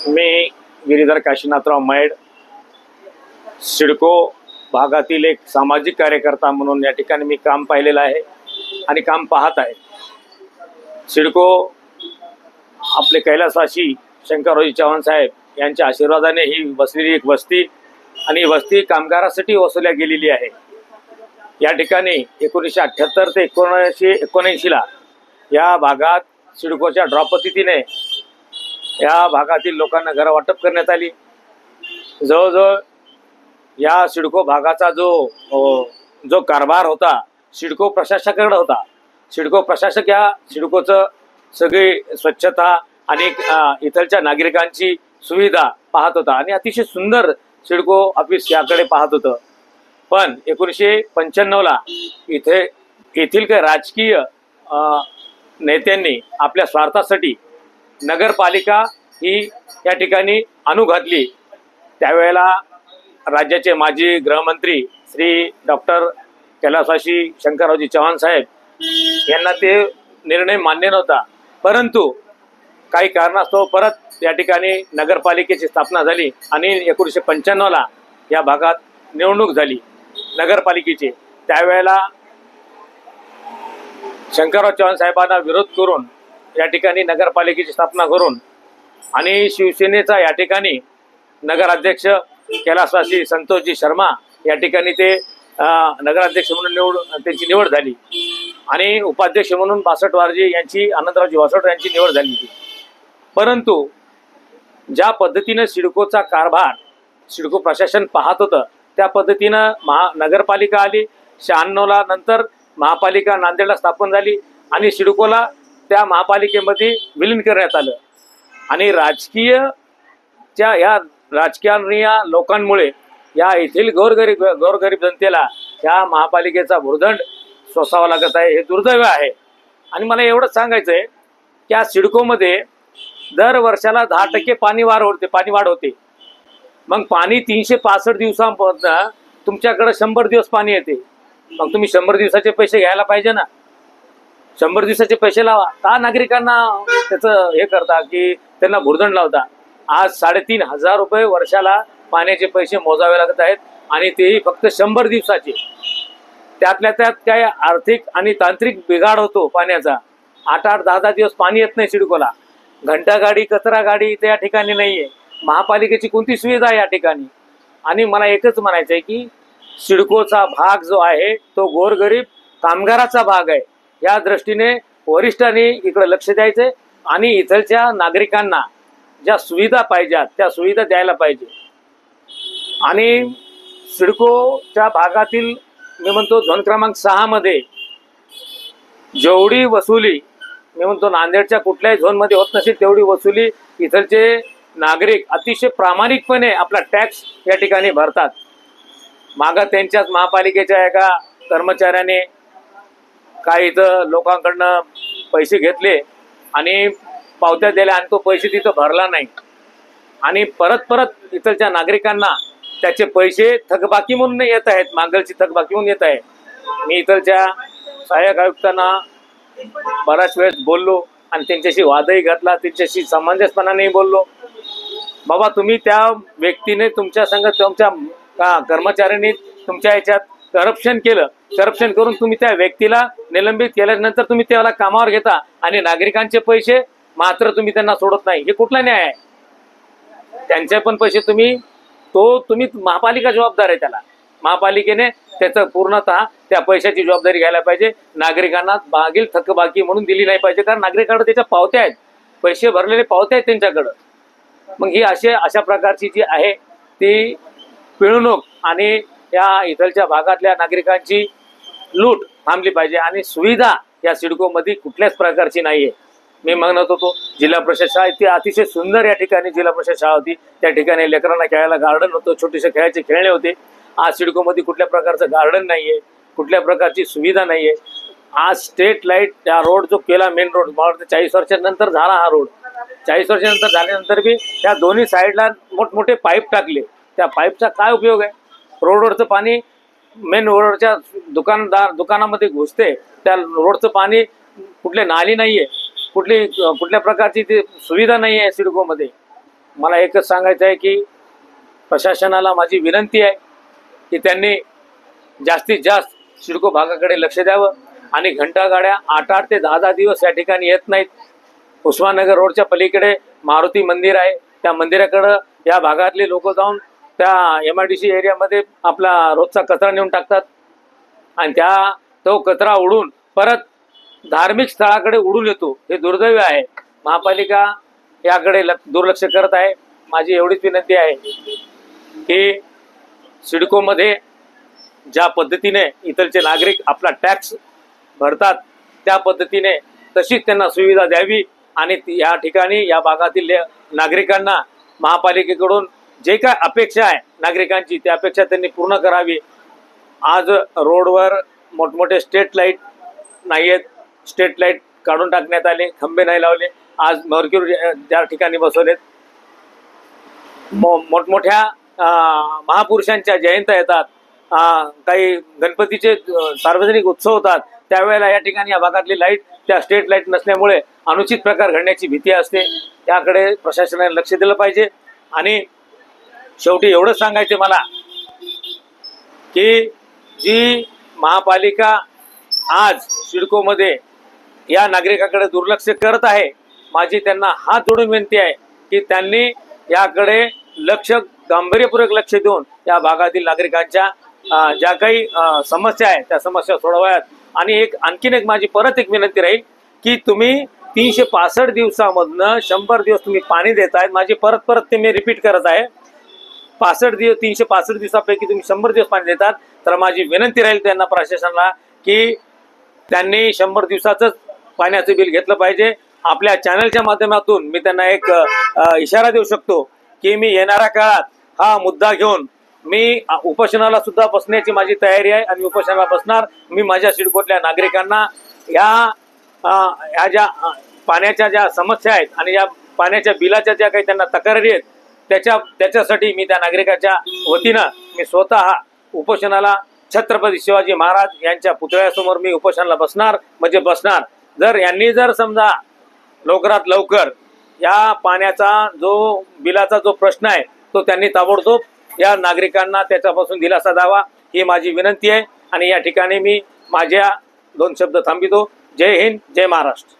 मी गिरीधर काशीनाथराव मैड, सिडको भागातील एक सामाजिक कार्यकर्ता म्हणून या ठिकाणी मी काम पाहिलेलं आहे आणि काम पाहत आहे। सिडको आपले कैलासवासी शंकररावजी चव्हाण साहेब यांच्या आशीर्वादाने ही बसलेली एक वस्ती आणि वस्ती कामगारासाठी वसवल्या गेलेली आहे। या ठिकाणी 1978 ते 1979 ला या भागात सिडकोच्या ड्रॉप पद्धतीने या भागातील लोकांना घर वाटप करण्यात आली। जवळजवळ या सिडको भागाचा जो कारभार होता सिडको प्रशासकाकडे होता। सिडको प्रशासक या सिडकोचं सगळी स्वच्छता आणि इथलच्या नागरिकांची सुविधा पाहत होता आणि अतिशय सुंदर सिडको ऑफिस याकडे पाहत होतं। पण 1995 ला येथील काही राजकीय नेत्यांनी आपल्या स्वार्थासाठी नगरपालिका ही या ठिकाणी आणू घातली। त्यावेळेला राज्याचे माजी गृहमंत्री श्री डॉक्टर कैलासवासी शंकररावजी चव्हाण साहेब यांना ते निर्णय मान्य नव्हता, परंतु काही कारणास्तव परत या ठिकाणी नगरपालिकेची स्थापना झाली आणि 1995 ला या भागात निवडणूक झाली नगरपालिकेची। त्यावेळेला शंकरराव चव्हाण साहेबांना विरोध करून या ठिकाणी नगरपालिकेची स्थापना करून आणि शिवसेनेचा या ठिकाणी नगराध्यक्ष कैलासवासी संतोषजी शर्मा या ठिकाणी ते नगराध्यक्ष म्हणून त्यांची निवड झाली आणि उपाध्यक्ष म्हणून बासट वारजी यांची आनंदरावजी वासट यांची निवड झाली होती। परंतु ज्या पद्धतीने सिडकोचा कारभार सिडको प्रशासन पाहत होतं त्या पद्धतीनं नगरपालिका आली। 96 ला नंतर महापालिका नांदेडला स्थापन झाली आणि सिडकोला त्या महापालिकेमध्ये विलीन करण्यात आलं आणि या राजकीय लोकांमुळे या येथील गोरगरीब जनतेला या महापालिकेचा भुर्दंड सोसावा लागत आहे। हे दुर्दैव आहे। आणि मला एवढंच सांगायचं आहे की या सिडकोमध्ये दर वर्षाला 10% पाणी वाढ होते। मग पाणी 365 दिवसांपासून तुमच्याकडे 100 दिवस पाणी येते, मग तुम्ही 100 दिवसाचे पैसे घ्यायला पाहिजे ना। 100 दिवसाचे पैसे लावा, का नागरिकांना त्याचं हे करता की त्यांना भुर्दंड लावता। आज 3,500 रुपये वर्षाला पाण्याचे पैसे मोजावे लागत आहेत आणि तेही फक्त 100 दिवसाचे। त्यातल्या त्यात काय आर्थिक आणि तांत्रिक बिघाड होतो पाण्याचा। 8-8, 10-10 दिवस पाणी येत नाही सिडकोला। घंटा गाडी कचरा गाडी त्या ठिकाणी नाहीये। महापालिकेची कोणती सुविधा आहे या ठिकाणी? आणि मला एकच म्हणायचं आहे की सिडकोचा भाग जो आहे तो गोरगरीब कामगाराचा भाग आहे। या दृष्टीने वरिष्ठांनी इकडे लक्ष द्यायचे आणि इथलच्या नागरिकांना ज्या सुविधा पाहिजेत त्या सुविधा द्यायला पाहिजे। आणि सिडकोच्या भागातील मी म्हणतो झोन क्रमांक 6 मध्ये जेवढी वसुली मी म्हणतो नांदेडच्या कुठल्याही झोनमध्ये होत नसेल तेवढी वसुली इथलचे नागरिक अतिशय प्रामाणिकपणे आपला टॅक्स या ठिकाणी भरतात। मागं त्यांच्याच महापालिकेच्या एका कर्मचाऱ्याने काही इथं लोकांकडनं पैसे घेतले आणि पावत्या दिल्या आणि तो पैसे तिथं भरला नाही आणि परत इथलच्या नागरिकांना त्याचे पैसे थकबाकी म्हणून येत आहेत, मागलची थकबाकी म्हणून येत आहे। मी इथलच्या सहाय्यक आयुक्तांना बराच वेळेस बोललो आणि त्यांच्याशी वादही घातला, त्यांच्याशी समंजसपणानेही बोललो। बाबा तुम्ही त्या व्यक्तीने तुमच्या संग तुमच्या कर्मचाऱ्यांनी तुमच्या याच्यात करप्शन केलं, करप्शन करून तुम्ही त्या व्यक्तीला निलंबित केल्यानंतर तुम्ही त्याला कामावर घेता आणि नागरिकांचे पैसे मात्र तुम्ही त्यांना सोडत नाही। हे कुठला न्याय आहे? त्यांचे पण पैसे तुम्ही महापालिका जबाबदार आहे। त्याला महापालिकेने त्याचं पूर्णतः त्या पैशाची जबाबदारी घ्यायला पाहिजे। नागरिकांना मागील थकबाकी म्हणून दिली नाही पाहिजे, कारण नागरिकांकडे त्याच्या पावत्या आहेत, पैसे भरलेले पावत्या आहेत त्यांच्याकडं। मग ही अशा प्रकारची जी आहे ती पिळवणूक आणि या इथलच्या भागातल्या नागरिकांची लूट थांबली पाहिजे आणि सुविधा या सिडकोमध्ये कुठल्याच प्रकारची नाही आहे। मी म्हणत होतो जिल्हा परिषद शाळा इथे अतिशय सुंदर या ठिकाणी जिल्हा परिषद शाळा होती, त्या ठिकाणी लेकरांना खेळायला गार्डन होतं, छोटेसे खेळायचे खेळणे होते। आज सिडकोमध्ये कुठल्या प्रकारचं गार्डन नाहीये, कुठल्या प्रकारची सुविधा नाहीये। आज स्टेट लाईट त्या रोड जो केला मेन रोड 40 वर्षानंतर झाला हा रोड, 40 वर्षानंतर झाल्यानंतर बी त्या दोन्ही साईडला मोठमोठे पाईप टाकले। त्या पाईपचा काय उपयोग आहे? रोडवरचं पाणी मेन रोडच्या दुकानामध्ये घुसते, त्या रोडचं पाणी कुठले नाली नाहीये, कुठल्या प्रकारची ती सुविधा नाही आहे सिडकोमध्ये। मला एकच सांगायचं आहे की प्रशासनाला माझी विनंती आहे की त्यांनी जास्तीत जास्त सिडको भागाकडे लक्ष द्यावं आणि घंटागाड्या 8 ते 10 दिवस या ठिकाणी येत नाहीत. उस्माननगर रोडच्या पलीकडे मारुती मंदिर आहे, त्या मंदिराकडं या भागातले लोक जाऊन त्या MIDC एरियामध्ये आपला रोजचा कचरा नेऊन टाकतात आणि तो कचरा उडून परत धार्मिक स्थळाकडे उडून येतो. हे दुर्दैव आहे. महापालिका याकडे दुर्लक्ष करत आहे. माझी एवढीच विनंती आहे की सिडकोमध्ये ज्या पद्धतीने इथलचे नागरिक आपला टॅक्स भरतात त्या पद्धतीने तशीच त्यांना सुविधा द्यावी आणि या ठिकाणी या भागातील नागरिकांना महापालिकेकडून जे काय अपेक्षा आहे नागरिकांची ती अपेक्षा त्यांनी पूर्ण करावी. आज रोडवर मोठमोठे स्ट्रीट लाईट नाही आहेत, स्ट्रीट लाईट काढून टाकण्यात आले, खंबे नाही लावले. आज मर्क्युरी ज्या ठिकाणी बसवलेत, मोठमोठ्या महापुरुषांच्या जयंत्या येतात, काही गणपतीचे सार्वजनिक उत्सव होतात, त्यावेळेला या ठिकाणी या भागातली लाईट त्या स्ट्रीट लाईट नसल्यामुळे अनुचित प्रकार घडण्याची भीती असते. त्याकडे प्रशासनाने लक्ष दिलं पाहिजे. आणि शेवटी एवढंच सांगायचं मला की जी महापालिका आज सिडकोमध्ये या नागरिकाकडे दुर्लक्ष करत आहे, माझी त्यांना हात जोडून विनंती आहे की त्यांनी याकडे गांभीर्यपूर्वक लक्ष देऊन या भागातील नागरिकांच्या ज्या काही समस्या आहेत त्या समस्या सोडवाव्यात. आणि आणखीन एक माझी परत एक विनंती राहील की तुम्ही 365 दिवसामधनं 100 दिवस तुम्ही पाणी देत आहेत. माझी परत ते मी रिपीट करत आहे. 365 दिवसापैकी तुम्ही 100 दिवस पाणी देतात. तर माझी विनंती राहील त्यांना, प्रशासनाला, की त्यांनी 100 दिवसाचंच पाण्याचं बिल घेतलं पाहिजे. आपल्या चॅनलच्या माध्यमातून मी त्यांना एक इशारा देऊ शकतो की मी येणाऱ्या काळात हा मुद्दा घेऊन मी उपोषणाला सुद्धा बसण्याची माझी तयारी आहे आणि उपोषणाला बसणार. मी माझ्या सिडकोतल्या नागरिकांना या ज्या पाण्याच्या ज्या समस्या आहेत आणि या पाण्याच्या बिलाच्या ज्या काही त्यांना तक्रारी आहेत त्याच्यासाठी मी त्या नागरिकाच्या वतीनं मी स्वतः उपोषणाला छत्रपती शिवाजी महाराज यांच्या पुतळ्यासमोर मी उपोषणाला बसणार. जर समजा लवकरात लवकर या पाण्याचा बिलाचा जो प्रश्न आहे तो त्यांनी ताबडतोब या नागरिकांना त्याच्यापासून दिलासा द्यावा, ही माझी विनंती आहे. आणि या ठिकाणी मी माझ्या 2 शब्द थांबितो. जय हिंद, जय महाराष्ट्र.